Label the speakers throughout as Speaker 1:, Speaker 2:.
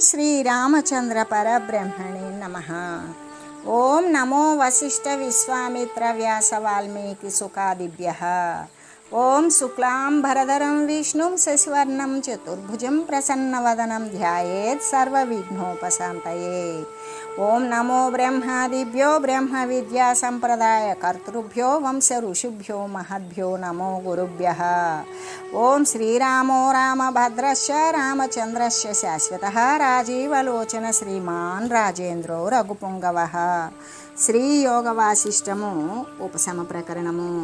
Speaker 1: శ్రీరామచంద్ర పరబ్రహ్మణే నమః. ఓం నమో వశిష్ఠ విశ్వామిత్ర వ్యాస వాల్మీకి సుఖాదిభ్యః. ఓం శుక్లాంబరధరం విష్ణుం శశివర్ణం చతుర్భుజం ప్రసన్నవదనం ధ్యాయేత్ సర్వవిఘ్నోపశాంతయే. ఓం నమో బ్రహ్మాదిభ్యో బ్రహ్మ విద్యా సంప్రదాయ కర్తృభ్యో వంశ ఋషిభ్యో మహద్భ్యో నమో గురుభ్యః. ఓం శ్రీరామో రామభద్రశ్చ రామచంద్రశ్చ శాశ్వతః రాజీవలోచన శ్రీమాన్ రాజేంద్రో రఘుపుంగవః. శ్రీయోగ వాసిష్టము ఉపశమ ప్రకరణము.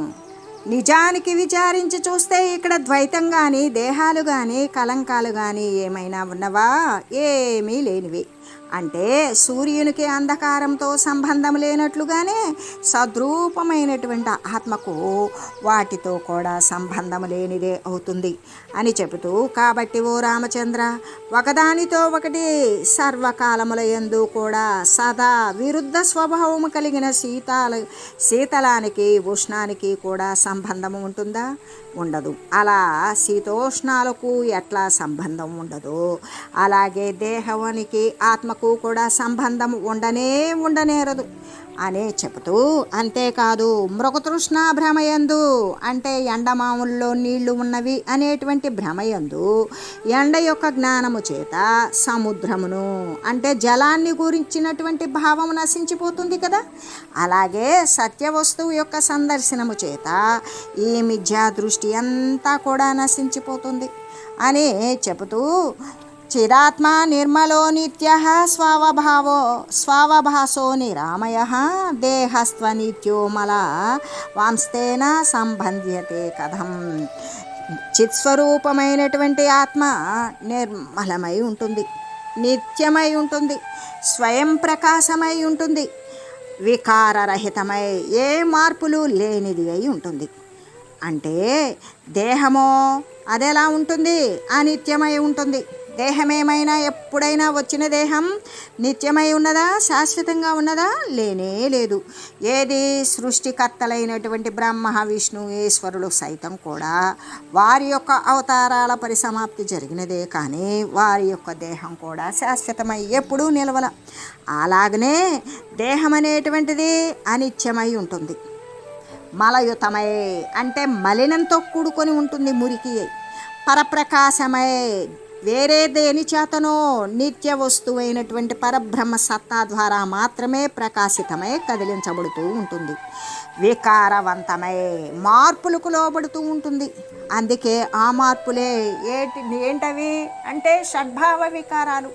Speaker 1: నిజానికి విచారించి చూస్తే ఇక్కడ ద్వైతం కానీ దేహాలు కానీ కలంకాలు కానీ ఏమైనా ఉన్నవా? ఏమీ లేనివి. అంటే సూర్యునికి అంధకారంతో సంబంధం లేనట్లుగానే సద్రూపమైనటువంటి ఆత్మకు వాటితో కూడా సంబంధం లేనిదే అవుతుంది అని చెబుతూ, కాబట్టి ఓ రామచంద్ర, ఒకదానితో ఒకటి సర్వకాలముల యందు కూడా సదా విరుద్ధ స్వభావము కలిగిన శీతలానికి ఉష్ణానికి కూడా సంబంధం ఉంటుందా? ఉండదు. అలా శీతోష్ణాలకు ఎట్లా సంబంధం ఉండదు, అలాగే దేహానికి ఆత్మకు కూడా సంబంధం ఉండనేరదు అనే చెబుతూ, అంతేకాదు మృగతృష్ణ భ్రమయందు, అంటే ఎండమాముల్లో నీళ్లు ఉన్నవి అనేటువంటి భ్రమయందు ఎండ యొక్క జ్ఞానము చేత సముద్రమును, అంటే జలాన్ని గురించినటువంటి భావము నశించిపోతుంది కదా. అలాగే సత్య వస్తువు యొక్క సందర్శనము చేత ఈ మిథ్యా దృష్టి అంతా కూడా నశించిపోతుంది అని చెబుతూ, చిరాత్మ నిర్మలో నిత్య స్వభాసో నిరామయ దేహస్త్వనిత్యోమల వాంస్తేన సంబంధ్యతే కథం. చిత్స్వరూపమైనటువంటి ఆత్మ నిర్మలమై ఉంటుంది, నిత్యమై ఉంటుంది, స్వయం ప్రకాశమై ఉంటుంది, వికారరహితమై ఏ మార్పులు లేనిది అయి ఉంటుంది. అంటే దేహమో అదెలా ఉంటుంది? అనిత్యమై ఉంటుంది. దేహమేమైనా ఎప్పుడైనా వచ్చిన దేహం నిత్యమై ఉన్నదా? శాశ్వతంగా ఉన్నదా? లేనే లేదు. ఏది సృష్టికర్తలైనటువంటి బ్రహ్మ విష్ణు ఈశ్వరులు సైతం కూడా వారి యొక్క అవతారాల పరిసమాప్తి జరిగినదే కానీ వారి యొక్క దేహం కూడా శాశ్వతమై ఎప్పుడూ నిలవల. అలాగనే దేహం అనేటువంటిది అనిత్యమై ఉంటుంది, మలయుతమై, అంటే మలినంతో కూడుకొని ఉంటుంది, మురికి, పరప్రకాశమై, వేరే దేని చేతనో నిత్య వస్తువైనటువంటి పరబ్రహ్మ సత్తా ద్వారా మాత్రమే ప్రకాశితమై కదిలించబడుతూ ఉంటుంది, వికారవంతమై మార్పులకు లోబడుతూ ఉంటుంది. అందుకే ఆ మార్పులే ఏంటవి అంటే షడ్భావ వికారాలు.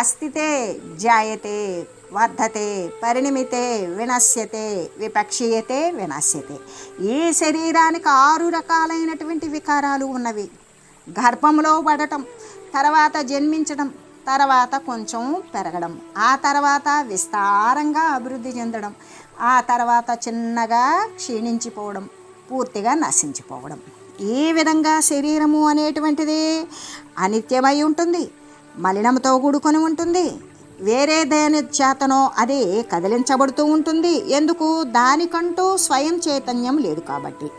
Speaker 1: అస్థితే జాయతే వర్ధతే పరిణమితే వినశ్యతే విపక్షీయతే వినశ్యతే. ఈ శరీరానికి 6 రకాలైనటువంటి వికారాలు ఉన్నవి. గర్భంలో పడటం, తర్వాత జన్మించడం, తర్వాత కొంచెం పెరగడం, ఆ తర్వాత విస్తారంగా అభివృద్ధి చెందడం, ఆ తర్వాత చిన్నగా క్షీణించిపోవడం, పూర్తిగా నశించిపోవడం. ఈ విధంగా శరీరము అనేటువంటిది అనిత్యమై ఉంటుంది, మలినంతో కూడుకొని ఉంటుంది, వేరే దేని చేతనో అది కదిలించబడుతూ ఉంటుంది. ఎందుకు? దానికంటూ స్వయం చైతన్యం లేదు కాబట్టి.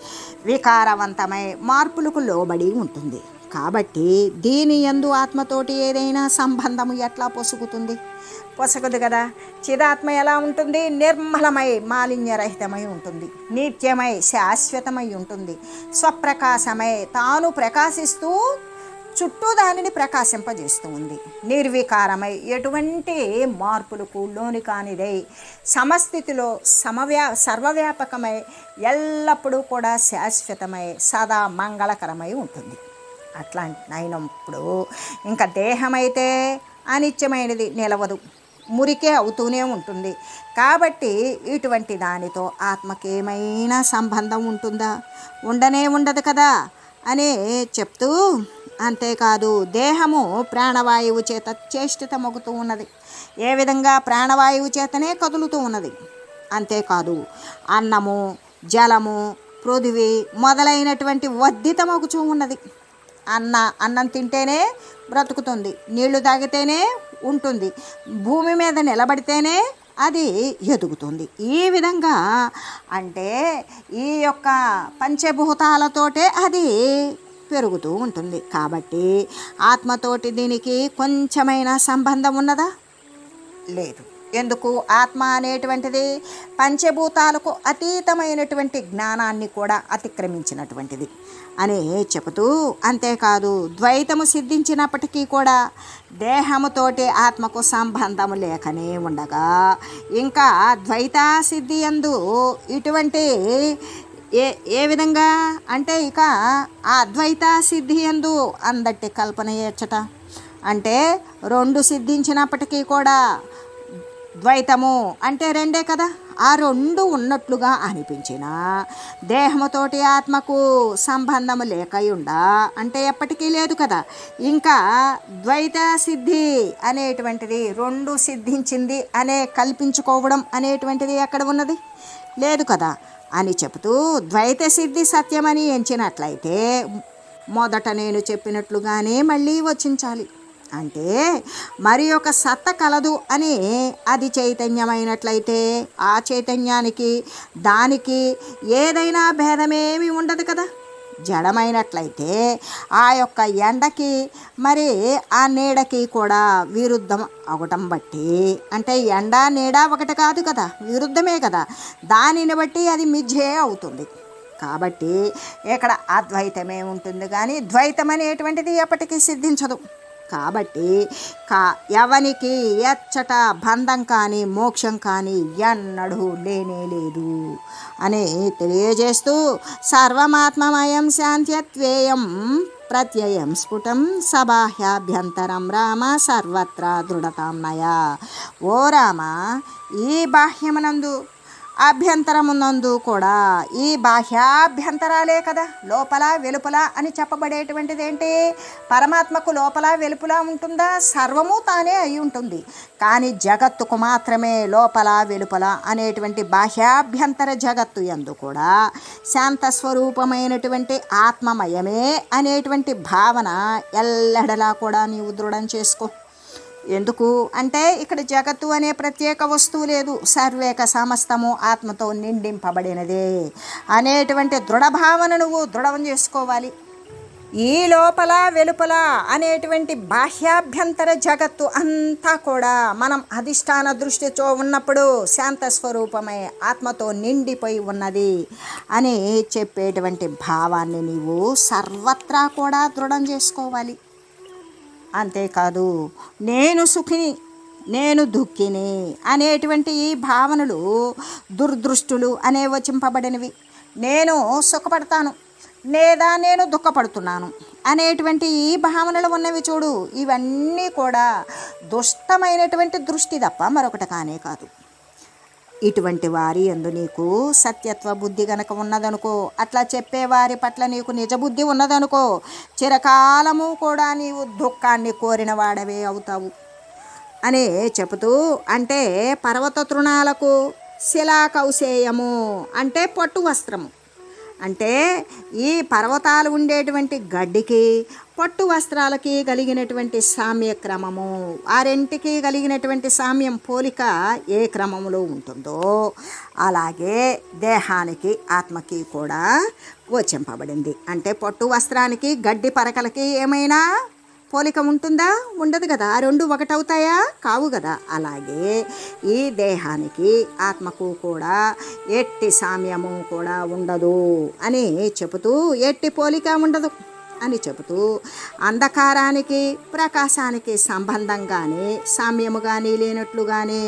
Speaker 1: వికారవంతమై మార్పులకు లోబడి ఉంటుంది. కాబట్టి దీని యందు ఆత్మతోటి ఏదైనా సంబంధము ఎట్లా పొసుగుతుంది? పొసగదు కదా. చిదాత్మ ఎలా ఉంటుంది? నిర్మలమై మాలిన్యరహితమై ఉంటుంది, నిత్యమై శాశ్వతమై ఉంటుంది, స్వప్రకాశమై తాను ప్రకాశిస్తూ చుట్టూ దానిని ప్రకాశింపజేస్తూ ఉంది, నిర్వికారమై ఎటువంటి మార్పులకు లోని కానిదై సమస్థితిలో సర్వవ్యాపకమై ఎల్లప్పుడూ కూడా శాశ్వతమై సదా మంగళకరమై ఉంటుంది. అయినప్పుడు ఇంకా దేహమైతే అనిత్యమైనది, నిలవదు, మురికే అవుతూనే ఉంటుంది. కాబట్టి ఇటువంటి దానితో ఆత్మకేమైనా సంబంధం ఉంటుందా? ఉండదు కదా అని చెప్తూ, అంతేకాదు దేహము ప్రాణవాయువు చేత చేష్టితమగుతూ ఉన్నది. ఏ విధంగా? ప్రాణవాయువు చేతనే కదులుతూ ఉన్నది. అంతేకాదు అన్నము, జలము, పృథివీ మొదలైనటువంటి వర్ధితమగుతూ ఉన్నది. అన్నం తింటేనే బ్రతుకుతుంది, నీళ్లు తాగితేనే ఉంటుంది, భూమి మీద నిలబడితేనే అది ఎదుగుతుంది. ఈ విధంగా అంటే ఈ యొక్క పంచభూతాలతోటే అది పెరుగుతూ ఉంటుంది. కాబట్టి ఆత్మతోటి దీనికి కొంచెమైనా సంబంధం ఉన్నదా? లేదు. ఎందుకు? ఆత్మ అనేటువంటిది పంచభూతాలకు అతీతమైనటువంటి జ్ఞానాన్ని కూడా అతిక్రమించినటువంటిది అని చెబుతూ, అంతేకాదు ద్వైతము సిద్ధించినప్పటికీ కూడా దేహముతోటి ఆత్మకు సంబంధము లేకనే ఉండగా ఇంకా ద్వైత సిద్ధి యందు ఇటువంటి ఏ ఏ విధంగా అంటే ఇక ఆ అద్వైత సిద్ధి యందు అందట్టి కల్పన ఏర్చట అంటే రెండు సిద్ధించినప్పటికీ కూడా ద్వైతము అంటే రెండే కదా, ఆ రెండు ఉన్నట్లుగా అనిపించిన దేహముతోటి ఆత్మకు సంబంధము లేకయుండా అంటే ఎప్పటికీ లేదు కదా. ఇంకా ద్వైత సిద్ధి అనేటువంటిది రెండు సిద్ధించింది అనే కల్పించుకోవడం అనేటువంటిది ఎక్కడ ఉన్నది? లేదు కదా అని చెబుతూ, ద్వైత సిద్ధి సత్యమని ఎంచినట్లయితే మొదట నేను చెప్పినట్లుగానే మళ్ళీ వచించాలి. అంటే మరి ఒక సత్త కలదు అని అది చైతన్యమైనట్లయితే ఆ చైతన్యానికి దానికి ఏదైనా భేదమేమి ఉండదు కదా. జడమైనట్లయితే ఆ యొక్క ఎండకి మరి ఆ నీడకి కూడా విరుద్ధం అవటం బట్టి అంటే ఎండ నీడ ఒకటి కాదు కదా, విరుద్ధమే కదా, దానిని బట్టి అది మిథ్యే అవుతుంది. కాబట్టి ఇక్కడ అద్వైతమే ఉంటుంది కానీ ద్వైతం అనేటువంటిది ఎప్పటికీ సిద్ధించదు. కాబట్టి ఎవనికి ఎచ్చట బంధం కానీ మోక్షం కానీ ఎన్నడూ లేనే లేదు అని తెలియజేస్తూ, సర్వమాత్మమయం శాంత్యత్వేయం ప్రత్యయం స్ఫుటం సబాహ్యాభ్యంతరం రామ సర్వత్రా దృఢతాం నయ. ఓ రామ, ఈ బాహ్యమునందు అభ్యంతరమునందు కూడా ఈ బాహ్యాభ్యంతరాలే కదా, లోపల వెలుపల అని చెప్పబడేటువంటిది ఏంటి? పరమాత్మకు లోపల వెలుపల ఉంటుందా? సర్వము తానే అయి ఉంటుంది. కానీ జగత్తుకు మాత్రమే లోపల వెలుపల అనేటువంటి బాహ్యాభ్యంతర జగత్తు యందు కూడా శాంతస్వరూపమైనటువంటి ఆత్మమయమే అనేటువంటి భావన ఎల్లడలా కూడా నీవు దృఢం చేసుకో. ఎందుకు అంటే ఇక్కడ జగత్తు అనే ప్రత్యేక వస్తువు లేదు, సర్వేక సమస్తము ఆత్మతో నిండింపబడినదే అనేటువంటి దృఢభావన నువ్వు దృఢం చేసుకోవాలి. ఈ లోపల వెలుపల అనేటువంటి బాహ్యాభ్యంతర జగత్తు అంతా కూడా మనం అధిష్టాన దృష్టితో ఉన్నప్పుడు శాంతస్వరూపమై ఆత్మతో నిండిపోయి ఉన్నది అని చెప్పేటువంటి భావాన్ని నీవు సర్వత్రా కూడా దృఢం చేసుకోవాలి. అంతేకాదు నేను సుఖిని నేను దుఃఖిని అనేటువంటి ఈ భావనలు దుర్దృష్టులు అనే వచింపబడినవి. నేను సుఖపడతాను లేదా నేను దుఃఖపడుతున్నాను అనేటువంటి ఈ భావనలు ఉన్నవి చూడు, ఇవన్నీ కూడా దుష్టమైనటువంటి దృష్టి తప్ప మరొకటి కానే కాదు. ఇటువంటి వారి యందు నీకు సత్యత్వ బుద్ధి గనక ఉన్నదనుకో, అట్లా చెప్పేవారి పట్ల నీకు నిజబుద్ధి ఉన్నదనుకో, చిరకాలము కూడా నీవు దుఃఖాన్ని కోరిన వాడవే అవుతావు అని చెబుతూ, అంటే పర్వత తృణాలకు శిలాకౌశేయము అంటే పట్టు వస్త్రము అంటే ఈ పర్వతాలు ఉండేటువంటి గడ్డికి పట్టు వస్త్రాలకి కలిగినటువంటి సామ్య క్రమము, ఆ రెంటికి కలిగినటువంటి సామ్యం పోలిక ఏ క్రమంలో ఉంటుందో అలాగే దేహానికి ఆత్మకి కూడా వచింపబడింది. అంటే పట్టు వస్త్రానికి గడ్డి పరకలకి ఏమైనా పోలిక ఉంటుందా? ఉండదు కదా. ఆ రెండు ఒకటవుతాయా? కావు కదా. అలాగే ఈ దేహానికి ఆత్మకు కూడా ఎట్టి సామ్యము కూడా ఉండదు అని చెబుతూ, ఎట్టి పోలిక ఉండదు అని చెబుతూ, అంధకారానికి ప్రకాశానికి సంబంధం కానీ సామ్యము కానీ లేనట్లుగానే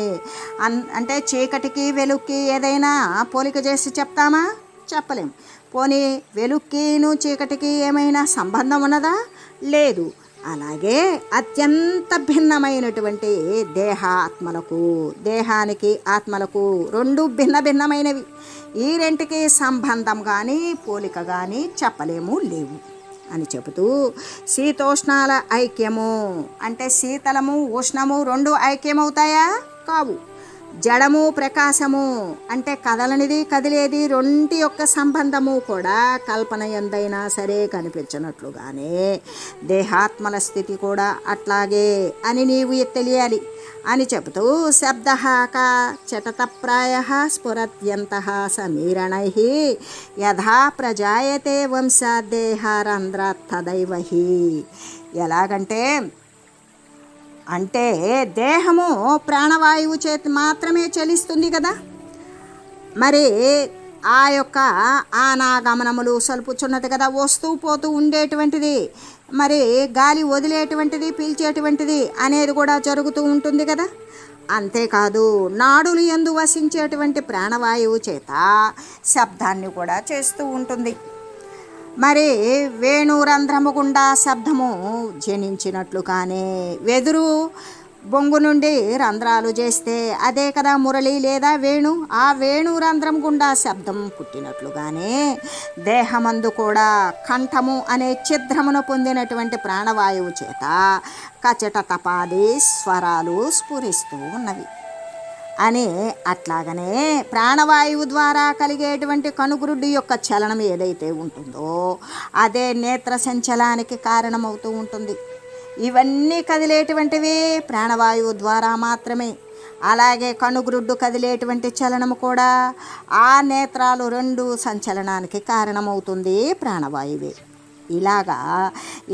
Speaker 1: అంటే చీకటికి వెలుగుకి ఏదైనా పోలిక చేసి చెప్తామా? చెప్పలేం. పోనీ వెలుగుకిను చీకటికి ఏమైనా సంబంధం ఉన్నదా? లేదు. అలాగే అత్యంత భిన్నమైనటువంటి దేహాత్మలకు దేహానికి ఆత్మలకు రెండు భిన్నమైనవి. ఈ రెంటికి సంబంధం కానీ పోలిక కానీ చెప్పలేము, లేవు అని చెబుతూ, శీతోష్ణాల ఐక్యము అంటే శీతలము ఉష్ణము రెండు ఐక్యమవుతాయా? కావు. జడము ప్రకాశము అంటే కదలనిది కదిలేది రెంటి యొక్క సంబంధము కూడా కల్పన ఎందైనా సరే కనిపించినట్లుగానే దేహాత్మల స్థితి కూడా అట్లాగే అని నీవు తెలియాలి అని చెబుతూ శబ్దహాక చటతప్రాయ స్ఫురత్యంతః సమీరణై యథా ప్రజాయతే వంశాదేహారంధ్రాత్ తదైవ హి. ఎలాగంటే అంటే దేహము ప్రాణవాయువు చేతి మాత్రమే చలిస్తుంది కదా, మరి ఆ యొక్క ఆనాగమనములు సలుపుచున్నది కదా, వస్తూ పోతూ ఉండేటువంటిది, మరి గాలి వదిలేటువంటిది పీల్చేటువంటిది అనేది కూడా జరుగుతూ ఉంటుంది కదా. అంతేకాదు నాడులు యందు వసించేటువంటి ప్రాణవాయువు చేత శబ్దాన్ని కూడా చేస్తూ ఉంటుంది. మరి వేణురంధ్రము గుండా శబ్దము జనించినట్లు కానీ వెదురు బొంగు నుండి రంధ్రాలు చేస్తే అదే కదా మురళి లేదా వేణు, ఆ వేణు రంధ్రం గుండా శబ్దం పుట్టినట్లుగానే దేహమందు కూడా కంఠము అనే ఛిద్రమును పొందినటువంటి ప్రాణవాయువు చేత కచట తపాది స్వరాలు స్ఫురిస్తూ ఉన్నవి అని. అట్లాగనే ప్రాణవాయువు ద్వారా కలిగేటువంటి కనుగురుడ్డు యొక్క చలనం ఏదైతే ఉంటుందో అదే నేత్ర సంచలానికి కారణమవుతూ ఉంటుంది. ఇవన్నీ కదిలేటువంటివి ప్రాణవాయువు ద్వారా మాత్రమే. అలాగే కనుగురుడ్డు కదిలేటువంటి చలనము కూడా ఆ నేత్రాలు రెండు సంచలనానికి కారణమవుతుంది ప్రాణవాయువే. ఇలాగా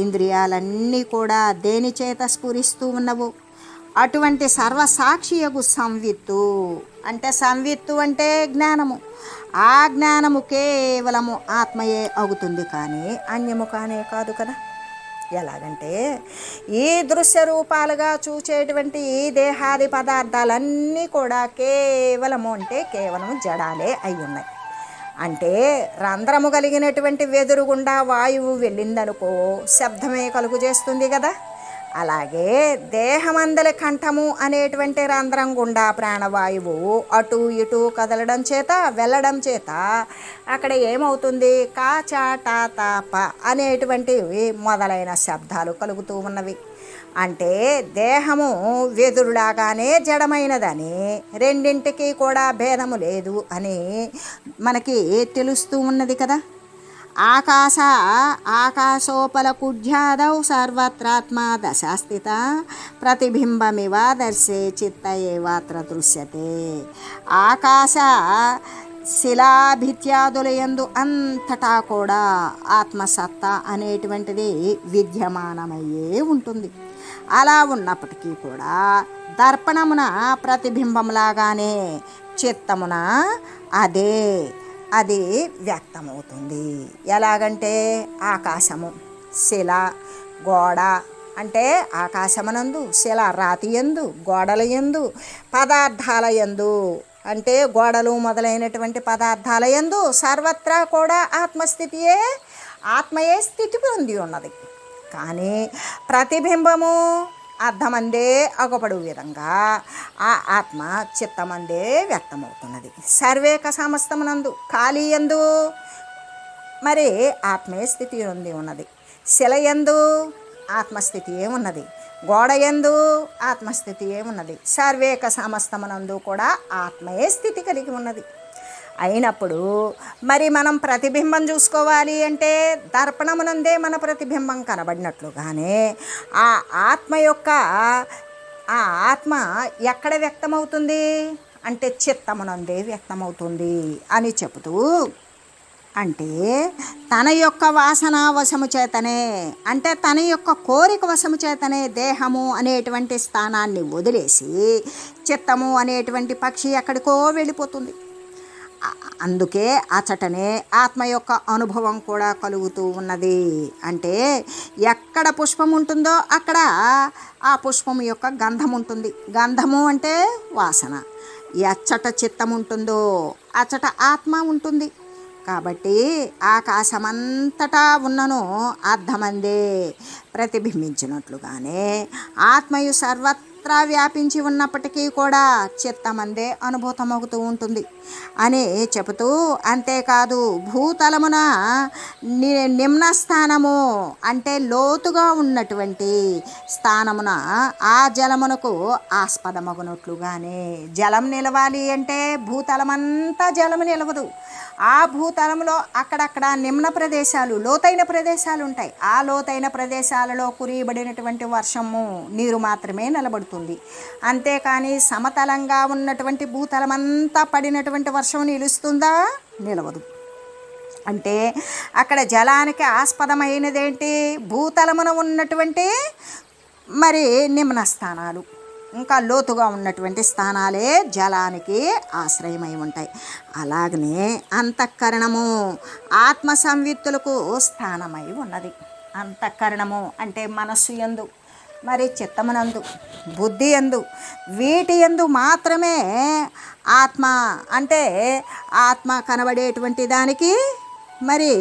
Speaker 1: ఇంద్రియాలన్నీ కూడా దేని చేత స్ఫురిస్తూ ఉన్నవు, అటువంటి సర్వసాక్షియగు సంవిత్తు అంటే సంవిత్తు అంటే జ్ఞానము, ఆ జ్ఞానము కేవలము ఆత్మయే అవుతుంది కానీ అన్యము కానే కాదు కదా. ఎలాగంటే ఈ దృశ్య రూపాలుగా చూచేటువంటి ఈ దేహాది పదార్థాలన్నీ కూడా కేవలము అంటే కేవలం జడాలే అయి ఉన్నాయి. అంటే రంధ్రము కలిగినటువంటి వెదురు గుండా వాయువు వెళ్ళిందనుకో శబ్దమే కలుగు చేస్తుంది కదా. అలాగే దేహమందలి కంఠము అనేటువంటి రంధ్రం గుండా ప్రాణవాయువు అటు ఇటు కదలడం చేత వెళ్ళడం చేత అక్కడ ఏమవుతుంది, కాచాటాతాప అనేటువంటివి మొదలైన శబ్దాలు కలుగుతూ ఉన్నవి. అంటే దేహము వెదురులాగానే జడమైనదని, రెండింటికి కూడా భేదము లేదు అని మనకి తెలుస్తూ ఉన్నది కదా. ఆకాశోపలకుఢ్యాదౌ సర్వత్రాత్మా దశాస్థిత ప్రతిబింబమివ దర్శే చిత్త ఏవాత్ర దృశ్యతే. ఆకాశ శిలాభిత్యాదులయందు అంతటా కూడా ఆత్మసత్తా అనేటువంటిది విద్యమానమయ్యే ఉంటుంది. అలా ఉన్నప్పటికీ కూడా దర్పణమున ప్రతిబింబంలాగానే చిత్తమున అది వ్యక్తమవుతుంది. ఎలాగంటే ఆకాశము, శిల, గోడ అంటే ఆకాశమునందు, శిల రాతి యందు, గోడల యందు, పదార్థాల యందు అంటే గోడలు మొదలైనటువంటి పదార్థాల యందు సర్వత్రా కూడా ఆత్మయే స్థితి పొంది ఉన్నది. కానీ ప్రతిబింబము అర్థమందే అగపడు విధంగా ఆ ఆత్మ చిత్తమందే వ్యక్తమవుతున్నది. సర్వేక సమస్తమునందు ఖాళీ యందు మరి ఆత్మీయ స్థితి ఉంది ఉన్నది. శిలయందు ఆత్మస్థితి ఏమున్నది, గోడయందు ఆత్మస్థితి ఏమున్నది. సర్వేక సమస్తమునందు కూడా ఆత్మయే స్థితి కలిగి ఉన్నది. అయినప్పుడు మరి మనం ప్రతిబింబం చూసుకోవాలి అంటే దర్పణమునందే మన ప్రతిబింబం కనబడినట్లుగానే ఆ ఆత్మ ఎక్కడ వ్యక్తమవుతుంది అంటే చిత్తమునందే వ్యక్తమవుతుంది అని చెబుతూ, అంటే తన యొక్క వాసన వశము చేతనే అంటే తన యొక్క కోరిక వశము చేతనే దేహము అనేటువంటి స్థానాన్ని వదిలేసి చిత్తము అనేటువంటి పక్షి ఎక్కడికో వెళ్ళిపోతుంది. అందుకే అచటనే ఆత్మ యొక్క అనుభవం కూడా కలుగుతూ ఉన్నది. అంటే ఎక్కడ పుష్పం ఉంటుందో అక్కడ ఆ పుష్పం యొక్క గంధం ఉంటుంది. గంధము అంటే వాసన. ఎచ్చట చిత్తం ఉంటుందో అచ్చట ఆత్మ ఉంటుంది. కాబట్టి ఆకాశమంతటా ఉన్నను అర్థమందే ప్రతిబింబించినట్లుగానే ఆత్మయు సర్వత్రా సర్వత్రా వ్యాపించి ఉన్నప్పటికీ కూడా చిత్తమందే అనుభూతమవుతూ ఉంటుంది అని చెబుతూ, అంతేకాదు భూతలమున నిమ్న స్థానము అంటే లోతుగా ఉన్నటువంటి స్థానమున ఆ జలమునకు ఆస్పదమగునట్లుగానే, జలం నిలవాలి అంటే భూతలమంతా జలము నిలవదు. ఆ భూతలంలో అక్కడక్కడ నిమ్న ప్రదేశాలు, లోతైన ప్రదేశాలు ఉంటాయి. ఆ లోతైన ప్రదేశాలలో కురియబడినటువంటి వర్షము నీరు మాత్రమే నిలబడుతుంది. అంతేకాని సమతలంగా ఉన్నటువంటి భూతలమంతా పడినటువంటి వర్షం నిలుస్తుందా? నిలవదు. అంటే అక్కడ జలానికి ఆస్పదమైనదేంటి? భూతలమున ఉన్నటువంటి మరి నిమ్న స్థానాలు, ఇంకా లోతుగా ఉన్నటువంటి స్థానాలే జలానికి ఆశ్రయమై ఉంటాయి. అలాగనే అంతఃకరణము ఆత్మ సంవిత్తులకు స్థానమై ఉన్నది. అంతఃకరణము అంటే మనస్సు యందు, మరి చిత్తమునందు, బుద్ధి యందు, వీటి యందు మాత్రమే ఆత్మ అంటే ఆత్మ కనబడేటువంటి దానికి మరి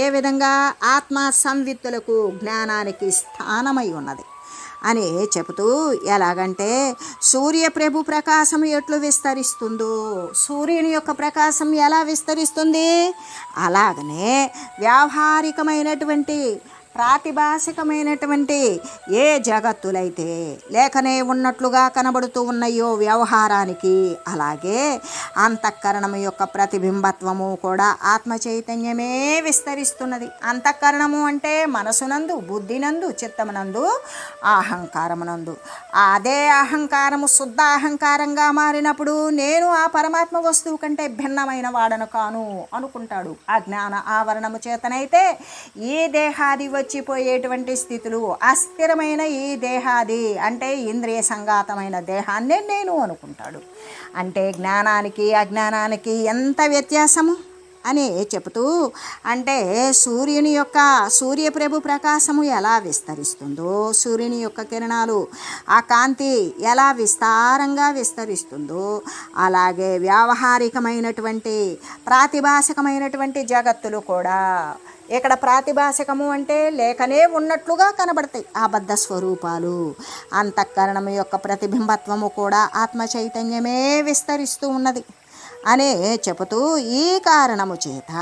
Speaker 1: ఏ విధంగా ఆత్మ సంవిత్తులకు జ్ఞానానికి స్థానమై ఉన్నది అని చెబుతూ, ఎలాగంటే సూర్యప్రభు ప్రకాశం ఎట్లు విస్తరిస్తుందో, సూర్యుని యొక్క ప్రకాశం ఎలా విస్తరిస్తుంది, అలాగనే వ్యావహారికమైనటువంటి ప్రాతిభాషికమైనటువంటి ఏ జగత్తులైతే లేకనే ఉన్నట్లుగా కనబడుతూ ఉన్నాయో వ్యవహారానికి, అలాగే అంతఃకరణము యొక్క ప్రతిబింబత్వము కూడా ఆత్మ చైతన్యమే విస్తరిస్తున్నది. అంతఃకరణము అంటే మనసునందు, బుద్ధినందు, చిత్తమునందు, అహంకారమునందు. అదే అహంకారము శుద్ధ అహంకారంగా మారినప్పుడు నేను ఆ పరమాత్మ వస్తువు కంటే భిన్నమైన వాడను కాను అనుకుంటాడు. అజ్ఞాన ఆవరణము చేతనైతే ఈ దేహాది వచ్చిపోయేటువంటి స్థితులు, అస్థిరమైన ఈ దేహాది అంటే ఇంద్రియ సంఘాతమైన దేహాన్నే నేను అనుకుంటాడు. అంటే జ్ఞానానికి అజ్ఞానానికి ఎంత వ్యత్యాసము అని చెబుతూ, అంటే సూర్యప్రభు ప్రకాశము ఎలా విస్తరిస్తుందో, సూర్యుని యొక్క కిరణాలు ఆ కాంతి ఎలా విస్తారంగా విస్తరిస్తుందో, అలాగే వ్యావహారికమైనటువంటి ప్రాతిభాషికమైనటువంటి జగత్తులు కూడా, ఇక్కడ ప్రాతిభాషికము అంటే లేకనే ఉన్నట్లుగా కనబడతాయి అబద్ధ స్వరూపాలు. అంతఃకరణం యొక్క ప్రతిబింబత్వము కూడా ఆత్మ చైతన్యమే విస్తరిస్తూ ఉన్నది అనే చెబుతూ, ఈ కారణము చేత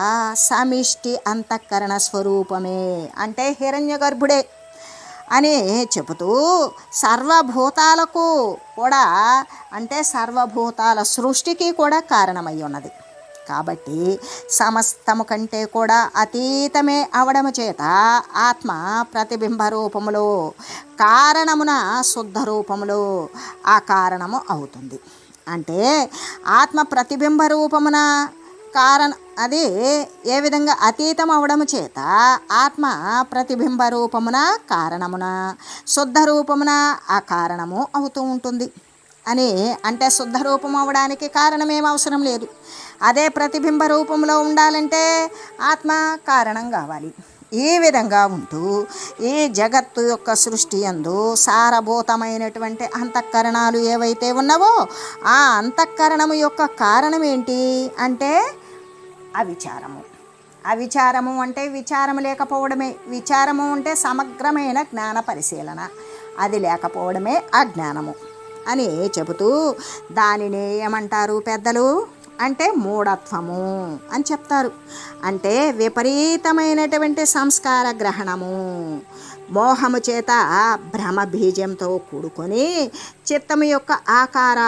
Speaker 1: సమిష్టి అంతఃకరణ స్వరూపమే అంటే హిరణ్య గర్భుడే అని చెబుతూ, సర్వభూతాలకు కూడా అంటే సర్వభూతాల సృష్టికి కూడా కారణమై ఉన్నది. కాబట్టి సమస్తము కంటే కూడా అతీతమే అవడము చేత ఆత్మ ప్రతిబింబ రూపములో, కారణమున శుద్ధ రూపములో ఆ కారణము అవుతుంది. అంటే ఆత్మ ప్రతిబింబ రూపమున అది ఏ విధంగా అతీతం అవడము చేత ఆత్మ ప్రతిబింబ రూపమున, కారణమున, శుద్ధ రూపమున ఆ కారణము అవుతూ ఉంటుంది అని. అంటే శుద్ధ రూపం అవ్వడానికి కారణమేం అవసరం లేదు. అదే ప్రతిబింబ రూపంలో ఉండాలంటే ఆత్మ కారణం కావాలి. ఈ విధంగా ఉంటూ ఈ జగత్తు యొక్క సృష్టి యందు సారభూతమైనటువంటి అంతఃకరణాలు ఏవైతే ఉన్నావో ఆ అంతఃకరణము యొక్క కారణం ఏంటి అంటే అవిచారము. అవిచారము అంటే విచారము లేకపోవడమే. విచారము అంటే సమగ్రమైన జ్ఞాన పరిశీలన, అది లేకపోవడమే అజ్ఞానము అని చెబుతూ, దానిని ఏమంటారు పెద్దలు అంటే మూఢత్వము అని చెప్తారు. అంటే విపరీతమైనటువంటి సంస్కార గ్రహణము, మోహము చేత భ్రమ బీజంతో కూడుకొని చిత్తము యొక్క ఆకార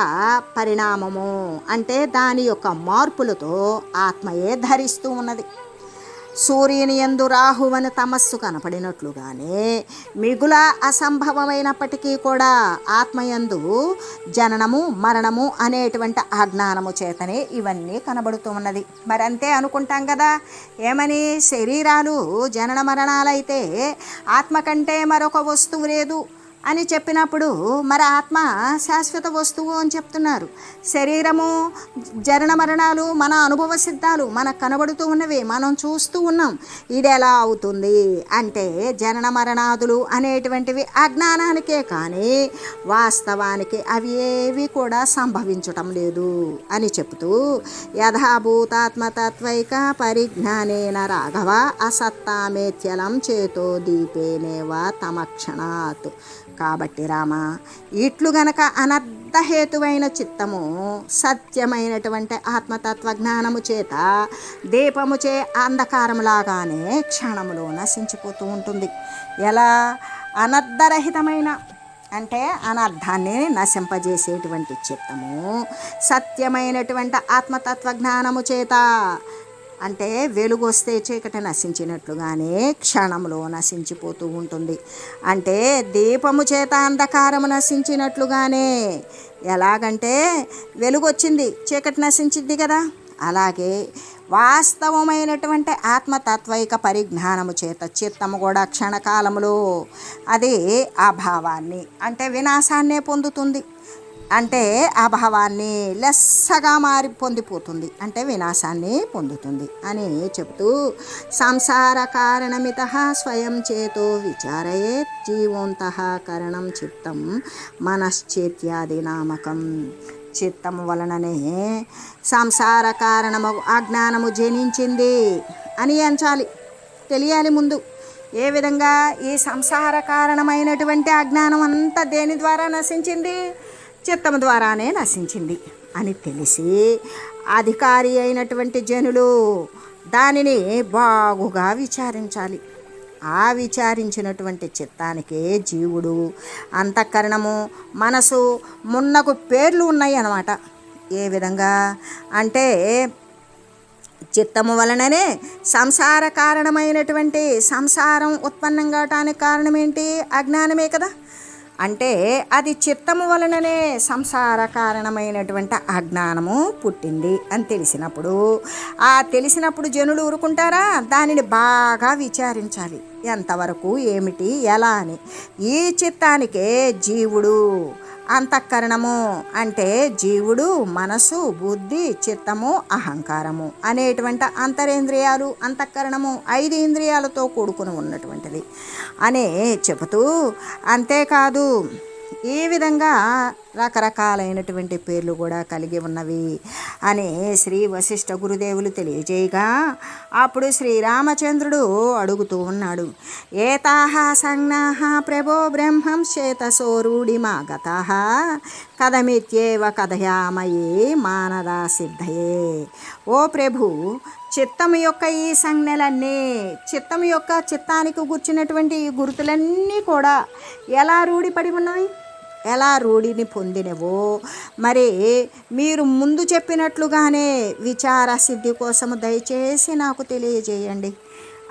Speaker 1: పరిణామము అంటే దాని యొక్క మార్పులతో ఆత్మయే ధరిస్తూ ఉన్నది. సూర్యుని యందు రాహువని తమస్సు కనపడినట్లుగానే మిగుల అసంభవమైనప్పటికీ కూడా ఆత్మయందు జననము మరణము అనేటువంటి అజ్ఞానము చేతనే ఇవన్నీ కనబడుతూ ఉన్నది. మరి అంతే అనుకుంటాం కదా, ఏమని శరీరాలు జనన మరణాలైతే ఆత్మ కంటే మరొక వస్తువు లేదు అని చెప్పినప్పుడు మరి ఆత్మ శాశ్వత వస్తువు అని చెప్తున్నారు. శరీరము జనన మరణాలు మన అనుభవ సిద్ధాలు, మనకు కనబడుతూ ఉన్నవి, మనం చూస్తూ ఉన్నాం. ఇది ఎలా అవుతుంది అంటే జనన మరణాదులు అనేటువంటివి అజ్ఞానానికే కానీ వాస్తవానికి అవి ఏవి కూడా సంభవించటం లేదు అని చెప్తూ, యథాభూతాత్మతత్వైక పరిజ్ఞానేన రాఘవ అసత్తామేత్యలం చేతో దీపేనేవ తమక్షణాత్ కాబట్టి రామ, ఇట్లు గనక అనర్థహేతువైన చిత్తము సత్యమైనటువంటి ఆత్మతత్వ జ్ఞానము చేత దీపముచే అంధకారములాగానే క్షణములో నశించిపోతూ ఉంటుంది. ఎలా? అనర్థరహితమైన అంటే అనర్థాన్ని నశింపజేసేటువంటి చిత్తము సత్యమైనటువంటి ఆత్మతత్వ జ్ఞానము చేత అంటే వెలుగు వస్తే చీకటి నశించినట్లుగానే క్షణంలో నశించిపోతూ ఉంటుంది. అంటే దీపము చేత అంధకారము నశించినట్లుగానే. ఎలాగంటే వెలుగు వచ్చింది, చీకటి నశించింది కదా, అలాగే వాస్తవమైనటువంటి ఆత్మతత్వైక పరిజ్ఞానము చేత చిత్తము కూడా క్షణకాలములో అది అభావాన్ని అంటే వినాశాన్నే పొందుతుంది. అంటే అభావాన్ని లెస్సగా పొందిపోతుంది, అంటే వినాశాన్ని పొందుతుంది అని చెబుతూ సంసార కారణమిత స్వయం చేతో విచారయేత్ జీవోంతః కరణం చిత్తం మనశ్చేత్యాది నామకం. చిత్తము వలననే సంసార కారణము అజ్ఞానము జనించింది అని ఎంచాలి, తెలియాలి ముందు. ఏ విధంగా? ఈ సంసార కారణమైనటువంటి అజ్ఞానం అంతా దేని ద్వారా నశించింది? చిత్తము ద్వారానే నశించింది అని తెలిసి అధికారి అయినటువంటి జనులు దానిని బాగుగా విచారించాలి. ఆ విచారించినటువంటి చిత్తానికే జీవుడు, అంతఃకరణము, మనసు మున్నగు పేర్లు ఉన్నాయి అన్నమాట. ఏ విధంగా అంటే చిత్తము వలననే సంసార కారణమైనటువంటి సంసారం ఉత్పన్నం కావటానికి కారణం ఏంటి? అజ్ఞానమే కదా. అంటే అది చిత్తము వలననే సంసార కారణమైనటువంటి అజ్ఞానము పుట్టింది అని తెలిసినప్పుడు జనులు ఊరుకుంటారా? దానిని బాగా విచారించాలి. ఎంతవరకు, ఏమిటి, ఎలా అని. ఈ చిత్తానికే జీవుడు, అంతఃకరణము అంటే జీవుడు, మనసు, బుద్ధి, చిత్తము, అహంకారము అనేటువంటి అంతరేంద్రియాలు, అంతఃకరణము 5 ఇంద్రియాలతో కూడుకుని ఉన్నటువంటిది అనే చెబుతూ, అంతేకాదు ఈ విధంగా రకరకాలైనటువంటి పేర్లు కూడా కలిగి ఉన్నవి అని శ్రీ వశిష్ఠ గురుదేవులు తెలియజేయగా, అప్పుడు శ్రీరామచంద్రుడు అడుగుతూ ఉన్నాడు. ఏతాహ సంజ్ఞాః ప్రభో బ్రహ్మం చేతసోరూఢిమాగతాః కథమిత్యేవ కథయామయే మానదా సిద్ధయే. ఓ ప్రభు, చిత్తము యొక్క ఈ సంజ్ఞలన్నీ, చిత్తానికి గుర్చినటువంటి ఈ గుర్తులన్నీ కూడా ఎలా రూఢిపడి ఉన్నాయి, ఎలా రూఢిని పొందినవో మరి మీరు ముందు చెప్పినట్లుగానే విచార సిద్ధి కోసము దయచేసి నాకు తెలియజేయండి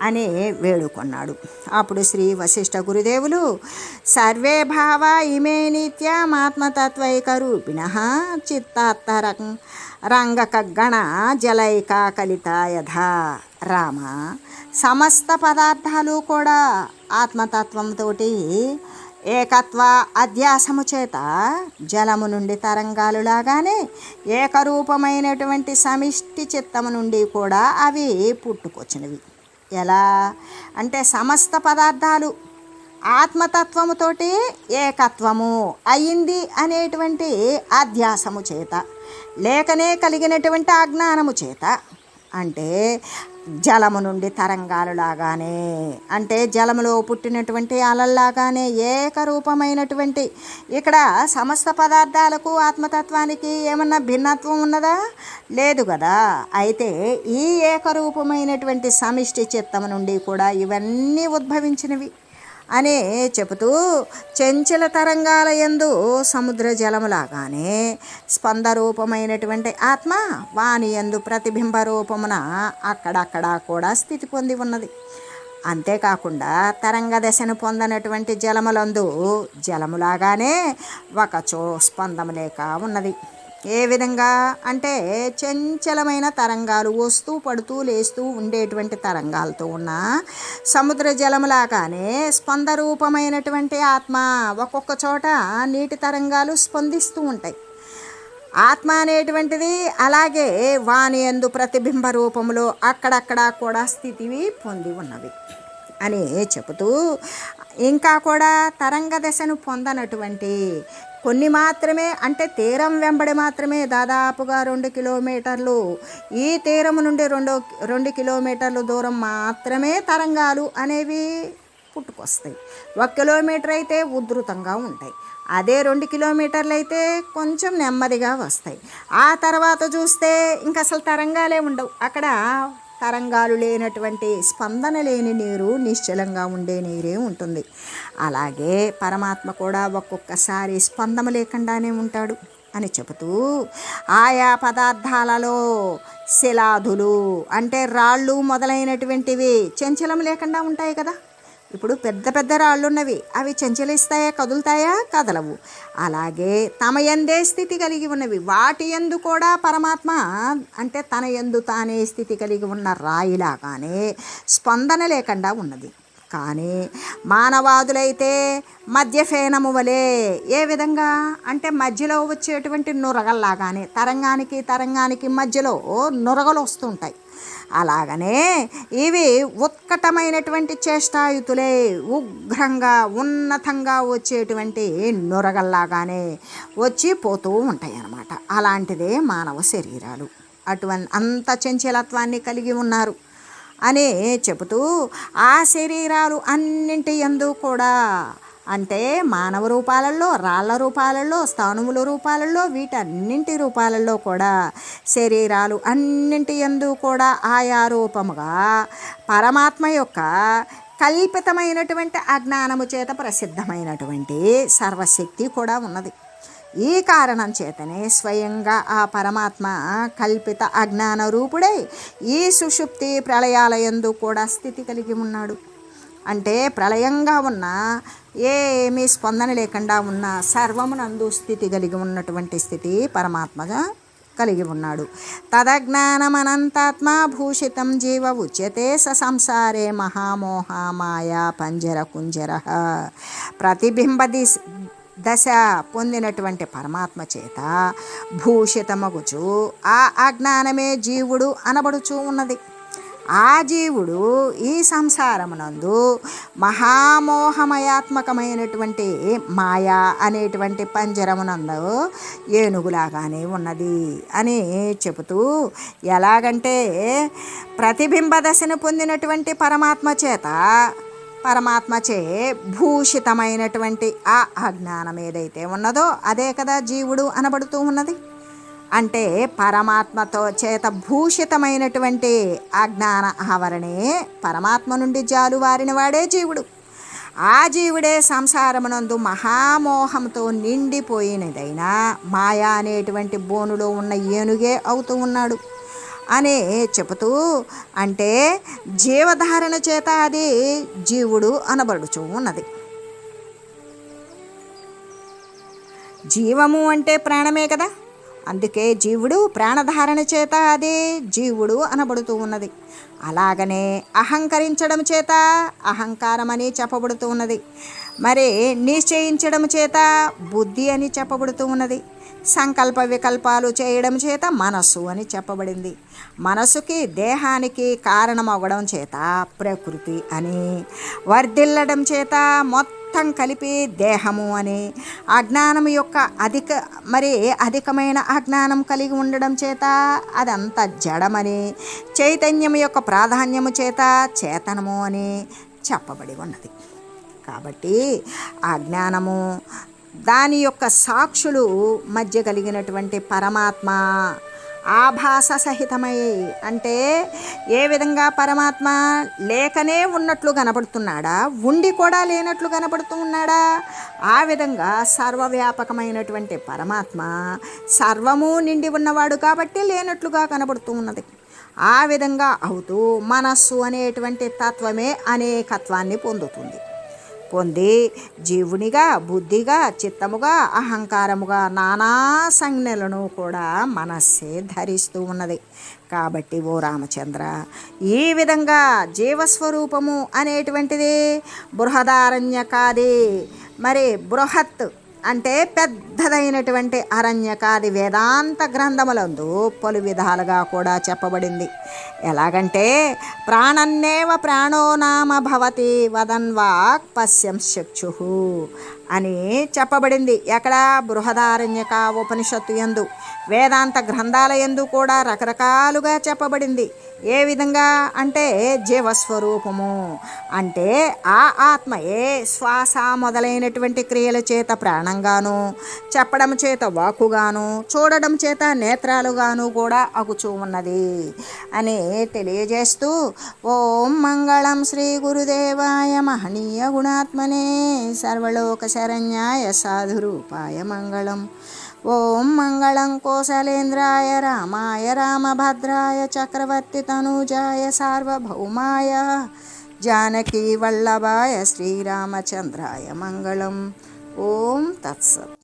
Speaker 1: అని వేడుకొన్నాడు. అప్పుడు శ్రీ వశిష్ఠ గురుదేవులు, సర్వే భావ ఇమే నిత్యమాత్మతత్వైక రూపిణః చిత్తాత్తరం రంగకగణ జలైక కలిత యథా. రామ, సమస్త పదార్థాలు కూడా ఆత్మతత్వంతో ఏకత్వ అధ్యాసము చేత జలము నుండి తరంగాలు లాగానే ఏకరూపమైనటువంటి సమిష్టి చిత్తము నుండి కూడా అవి పుట్టుకొచ్చినవి. ఎలా అంటే సమస్త పదార్థాలు ఆత్మతత్వముతోటి ఏకత్వము అయింది అనేటువంటి అధ్యాసము చేత, లేకనే కలిగినటువంటి అజ్ఞానము చేత, అంటే జలము నుండి తరంగాలు లాగానే, అంటే జలములో పుట్టినటువంటి అలల్లాగానే ఏకరూపమైనటువంటి. ఇక్కడ సమస్త పదార్థాలకు ఆత్మతత్వానికి ఏమన్నా భిన్నత్వం ఉన్నదా? లేదు కదా. అయితే ఈ ఏకరూపమైనటువంటి సమిష్టి చిత్తము నుండి కూడా ఇవన్నీ ఉద్భవించినవి అని చెబుతూ, చెంచల తరంగాల యందు సముద్ర జలములాగానే స్పందరూపమైనటువంటి ఆత్మ వాని యందు ప్రతిబింబ రూపమున అక్కడక్కడ కూడా స్థితి పొంది ఉన్నది. అంతేకాకుండా తరంగ దశను పొందనటువంటి జలములందు జలములాగానే ఒకచో స్పందము లేక ఉన్నది. ఏ విధంగా అంటే చంచలమైన తరంగాలు వస్తూ పడుతూ లేస్తూ ఉండేటువంటి తరంగాలతో ఉన్న సముద్ర జలములాగానే స్పందరూపమైనటువంటి ఆత్మ ఒక్కొక్క చోట నీటి తరంగాలు స్పందిస్తూ ఉంటాయి. ఆత్మ అనేటువంటిది అలాగే వాని యందు ప్రతిబింబ రూపంలో అక్కడక్కడ కూడా స్థితివి పొంది ఉన్నవి అని చెబుతూ, ఇంకా కూడా తరంగ దశను పొందనటువంటి కొన్ని మాత్రమే, అంటే తీరం వెంబడి మాత్రమే దాదాపుగా 2 కిలోమీటర్లు, ఈ తీరము నుండి 2 కిలోమీటర్ల దూరం మాత్రమే తరంగాలు అనేవి పుట్టుకొస్తాయి. 1 కిలోమీటర్ అయితే ఉధృతంగా ఉంటాయి. అదే 2 కిలోమీటర్లు అయితే కొంచెం నెమ్మదిగా వస్తాయి. ఆ తర్వాత చూస్తే ఇంక అసలు తరంగాలే ఉండవు. అక్కడ తరంగాలు లేనటువంటి స్పందన లేని నీరు, నిశ్చలంగా ఉండే నీరే ఉంటుంది. అలాగే పరమాత్మ కూడా ఒక్కొక్కసారి స్పందన లేకుండానే ఉంటాడు అని చెబుతూ, ఆయా పదార్థాలలో శిలాదులు అంటే రాళ్ళు మొదలైనటువంటివి చంచలం లేకుండా ఉంటాయి కదా. ఇప్పుడు పెద్ద పెద్ద రాళ్ళు ఉన్నవి, అవి చంచలిస్తాయా, కదులుతాయా? కదలవు. అలాగే తమ యందే స్థితి కలిగి ఉన్నవి, వాటి యందు కూడా పరమాత్మ అంటే తన యందు తానే స్థితి కలిగి ఉన్న రాయిలాగానే స్పందన లేకుండా ఉన్నది. కానీ మానవాదులైతే మధ్యఫేనము వలె, ఏ విధంగా అంటే మధ్యలో వచ్చేటువంటి నురగల్లాగానే, తరంగానికి మధ్యలో నురగలు వస్తుంటాయి. అలాగనే ఇవి ఉత్కటమైనటువంటి చేష్టాయుతులే, ఉగ్రంగా ఉన్నతంగా వచ్చేటువంటి నురగల్లాగానే వచ్చి పోతూ ఉంటాయి అన్నమాట. అలాంటిదే మానవ శరీరాలు, అంత చంచలత్వాన్ని కలిగి ఉన్నారు అని చెబుతూ, ఆ శరీరాలు అన్నింటి యందు కూడా అంటే మానవ రూపాలలో, రాళ్ల రూపాలలో, స్థానుముల రూపాలలో, వీటన్నింటి రూపాలలో కూడా శరీరాలు అన్నింటి యందు కూడా ఆయా రూపముగా పరమాత్మ యొక్క కల్పితమైనటువంటి అజ్ఞానము చేత ప్రసిద్ధమైనటువంటి సర్వశక్తి కూడా ఉన్నది. ఈ కారణం చేతనే స్వయంగా ఆ పరమాత్మ కల్పిత అజ్ఞాన రూపుడై ఈ సుషుప్తి ప్రళయాలయందు కూడా స్థితి కలిగి ఉన్నాడు. అంటే ప్రళయంగా ఉన్న, ఏమీ స్పందన లేకుండా ఉన్న సర్వమునందు స్థితి కలిగి ఉన్నటువంటి స్థితి పరమాత్మగా కలిగి ఉన్నాడు. తదజ్ఞానమనంతాత్మ భూషితం జీవ ఉచ్యతే స సంసారే మహామోహ మాయా పంజర కుంజర. ప్రతిబింబ దశ పొందినటువంటి పరమాత్మ చేత భూషితమగుచు ఆ అజ్ఞానమే జీవుడు అనబడుచూ ఉన్నది. ఆ జీవుడు ఈ సంసారమునందు మహామోహమయాత్మకమైనటువంటి మాయా అనేటువంటి పంజరమునందు ఏనుగులాగానే ఉన్నది అని చెబుతూ, ఎలాగంటే ప్రతిబింబ దశను పొందినటువంటి పరమాత్మచే భూషితమైనటువంటి ఆ అజ్ఞానం ఏదైతే ఉన్నదో అదే కదా జీవుడు అనబడుతూ ఉన్నది. అంటే పరమాత్మతో చేత భూషితమైనటువంటి అజ్ఞాన ఆవరణే పరమాత్మ నుండి జాలువారిన వాడే జీవుడు. ఆ జీవుడే సంసారమునందు మహామోహంతో నిండిపోయినదైనా మాయా అనేటువంటి బోనులో ఉన్న ఏనుగే అవుతూ ఉన్నాడు అని చెబుతూ, అంటే జీవధారణ చేత అది జీవుడు అనబడుచూ ఉన్నది. జీవము అంటే ప్రాణమే కదా, అందుకే జీవుడు ప్రాణధారణ చేత అదే జీవుడు అనబడుతూ ఉన్నది. అలాగనే అహంకరించడం చేత అహంకారం అని చెప్పబడుతూ ఉన్నది. మరి నిశ్చయించడం చేత బుద్ధి అని చెప్పబడుతూ ఉన్నది. సంకల్ప వికల్పాలు చేయడం చేత మనస్సు అని చెప్పబడింది. మనసుకి దేహానికి కారణమవ్వడం చేత ప్రకృతి అని, వర్ధిల్లడం చేత మొత్తం కలిపి దేహము అని, అజ్ఞానం యొక్క అధికమైన అజ్ఞానం కలిగి ఉండడం చేత అదంతా జడమని, చైతన్యం యొక్క ప్రాధాన్యము చేత చేతనము అని చెప్పబడి ఉన్నది. కాబట్టి అజ్ఞానము దాని యొక్క సాక్షులు మధ్య కలిగినటువంటి పరమాత్మ ఆభాస సహితమై, అంటే ఏ విధంగా పరమాత్మ లేకనే ఉన్నట్లు కనబడుతున్నాడా, ఉండి కూడా లేనట్లు కనబడుతూ ఉన్నాడా, ఆ విధంగా సర్వవ్యాపకమైనటువంటి పరమాత్మ సర్వము నిండి ఉన్నవాడు కాబట్టి లేనట్లుగా కనబడుతూ ఉన్నది. ఆ విధంగా అవుతూ మనస్సు అనేటువంటి తత్వమే అనేకత్వాన్ని పొంది జీవునిగా, బుద్ధిగా, చిత్తముగా, అహంకారముగా నానా సంజ్ఞలను కూడా మనస్సే ధరిస్తూ ఉన్నది. కాబట్టి ఓ రామచంద్ర, ఈ విధంగా జీవస్వరూపము అనేటువంటిది బృహదారణ్యకాది, బృహత్ అంటే పెద్దదైనటువంటి అరణ్యకాది వేదాంత గ్రంథములందు పలు విధాలుగా కూడా చెప్పబడింది. ఎలాగంటే ప్రాణన్నేవ ప్రాణో నామ భవతి వదన్వాక్ పశ్యం చక్షు అని చెప్పబడింది. ఎక్కడ? బృహదారణ్యక ఉపనిషత్తు యందు, వేదాంత గ్రంథాల యందు కూడా రకరకాలుగా చెప్పబడింది. ఏ విధంగా అంటే జీవస్వరూపము అంటే ఆ ఆత్మయే శ్వాస మొదలైనటువంటి క్రియల చేత ప్రాణంగాను, చెప్పడం చేత వాక్కుగాను, చూడడం చేత నేత్రాలుగాను కూడా అగుచూ ఉన్నది అని తెలియజేస్తూ, ఓం మంగళం శ్రీ గురుదేవాయ మహనీయ గుణాత్మనే సర్వలోక శరణ్యాయ సాధురూపాయ మంగళం. ఓం మంగళం కోసలేంద్రాయ రామాయ రామభద్రాయ చక్రవర్తి తనూజాయ సార్వభౌమాయ జానకీ వల్లభాయ శ్రీరామచంద్రాయ మంగళం. ఓం తత్సత్.